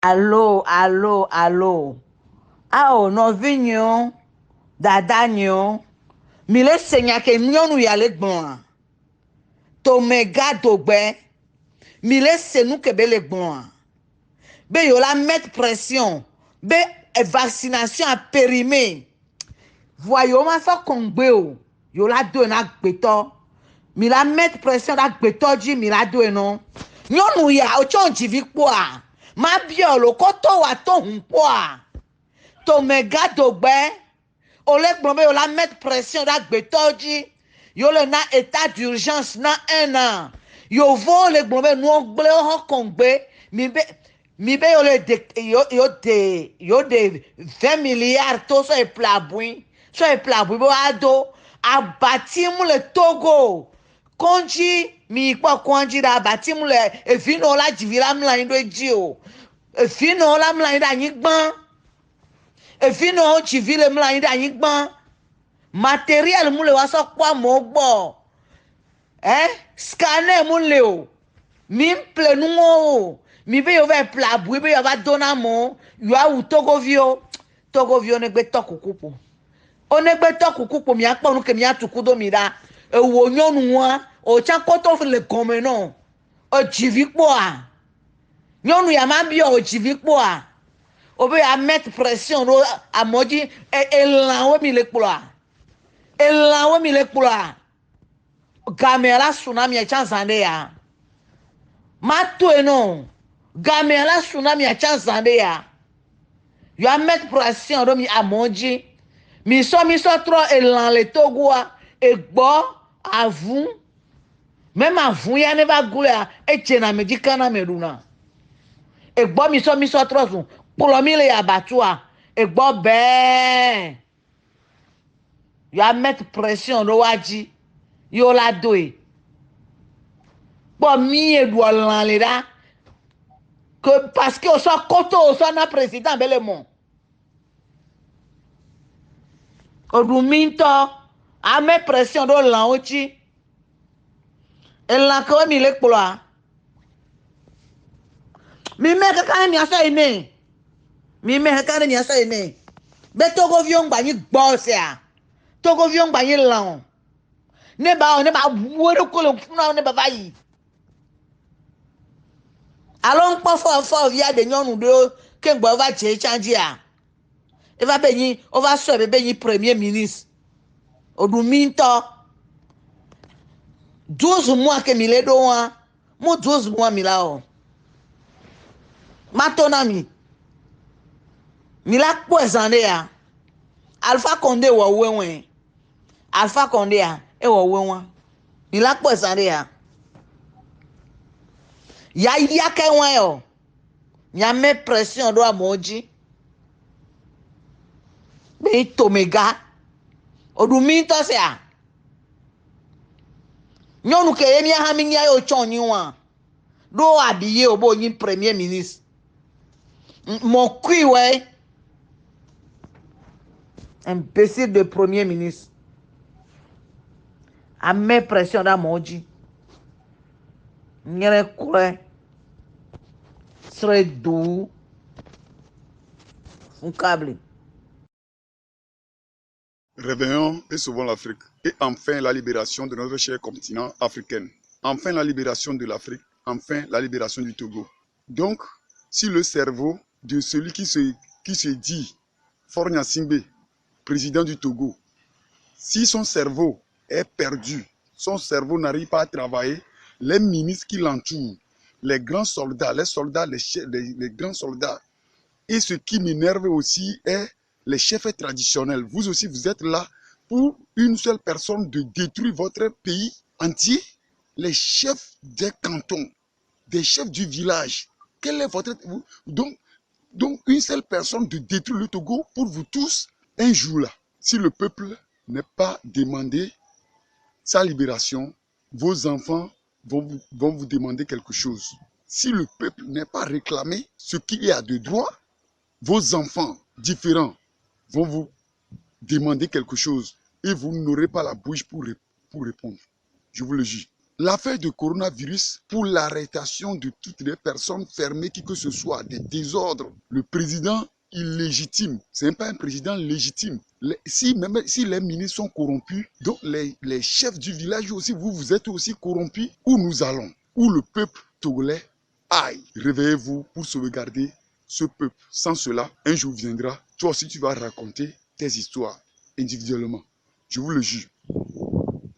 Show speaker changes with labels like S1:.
S1: Allô, allô, allô. Ah, oh, no vignon, dadanyo. Mile senya ke nyonu yale gbon. To mega dogbe. Mile senu ke bele gbon. Be yo la mettre pression. Be vaccination a périmé. Voyons ma fa kongbe o. Yo la do na gbeto. Mi la mettre pression da gbeto ji mi la do non. Nyonu ya o chon jivi po a. Ma bio lo koto wa to hun po a. To mega dogbe. O le gbon be yo la mettre pression da gbeto ji. Yo le na état d'urgence na 1 an. Yo vo le gbon be no gble ho kongbe. Mi be yo de 20 milliards to so e plabouin. So e plabouin bo ado abati mu le Togo. Konji mi kwa konji da abati mu le evino la jivila mla ndo eji o. Evino la mla ndo anyigban. Evino jivile mla ndo anyigban. Matériel mu le waso kwa mo gbo. Scanner mu le o. Mi ple nu o. Mi be yo va plabouin be yo va dona mo. Yo a u Togovio. Togovio ne gbe tokukupo. O ne gbe tokukupo mi akpo nu ke mi atukudo mi da. E wo nyonu wa. O chan koto le gome non. O jivi po a. Nyonu ya ma bi o jivi po a. O be a mettre pression no a moji elan we mi le po a. Elan we mi le po a. Gamela tsunami e chan zande ya. Ma to e non. Gamela tsunami a chan zande ya. Yo a mettre pression do mi a moji. Mi so tro elan le Togo a. E gbo avun. Même avun ya ne va goule a. E chena me di kana me luna. E gbo mi so tro sun. Pulo mi le ya batu a. E gbo be. Yo a mettre pression do waji. Yo la do e. Bo mi e do lan le da. Que parce que o so koto o so na président belemon. O du minto a mettre pression do lan ochi. E lan ko mi le kploa. Mi me ka ni asa ine. Mi me ka ni asa ine. Be Togo vion gba yin gbo se a. Togo vion gba yin lan. Ne ba woro ko lo funa ne ba bayi. Alon po fo via de nyonu do ke gbo va che chanji a. E va be yin o va so be yin premier ministre. O du minto 12 mois que mi le do wa. Mo 12 mois mi la o. Matonami. Mi la po ezande ya. Alpha Condé wo wewen. Alpha Condé ya e wo wewen. Mi la po ezande ya. Ya ke wen yo. Ya me pression do amoji. Be tomega. O du minto se a. Nyonu ke emi ha mi nya yo chon yin wa. Do abiye obo yin premier ministre. Mon cul ouais. Imbécile de premier ministre. A met pression dans mon dit. Nyere kure. Serait doux. Un câble.
S2: Réveillons et sauvons l'Afrique. Et enfin la libération de notre cher continent africain. Enfin la libération de l'Afrique. Enfin la libération du Togo. Donc, si le cerveau de celui qui se dit Faure Gnassingbé, président du Togo, si son cerveau est perdu, son cerveau n'arrive pas à travailler, les ministres qui l'entourent, les grands soldats, les grands soldats, et ce qui m'énerve aussi est les chefs traditionnels. Vous aussi, vous êtes là pour une seule personne de détruire votre pays entier. Les chefs des cantons, des chefs du village. Quel est votre... Donc une seule personne de détruire le Togo pour vous tous un jour là. Si le peuple n'est pas demandé sa libération, vos enfants vont vous demander quelque chose. Si le peuple n'est pas réclamé ce qu'il y a de droit, vos enfants différents vont vous demander quelque chose et vous n'aurez pas la bouche pour répondre. Je vous le jure. l'affaire de coronavirus pour l'arrestation de toutes les personnes fermées, qui que ce soit, des désordres. Le président illégitime, ce n'est pas un président légitime. Même si les ministres sont corrompus, donc les chefs du village aussi, vous êtes aussi corrompus, où nous allons, où le peuple togolais aille. Réveillez-vous pour sauvegarder ce peuple. Sans cela, un jour viendra, toi aussi tu vas raconter tes histoires individuellement. Je vous le jure.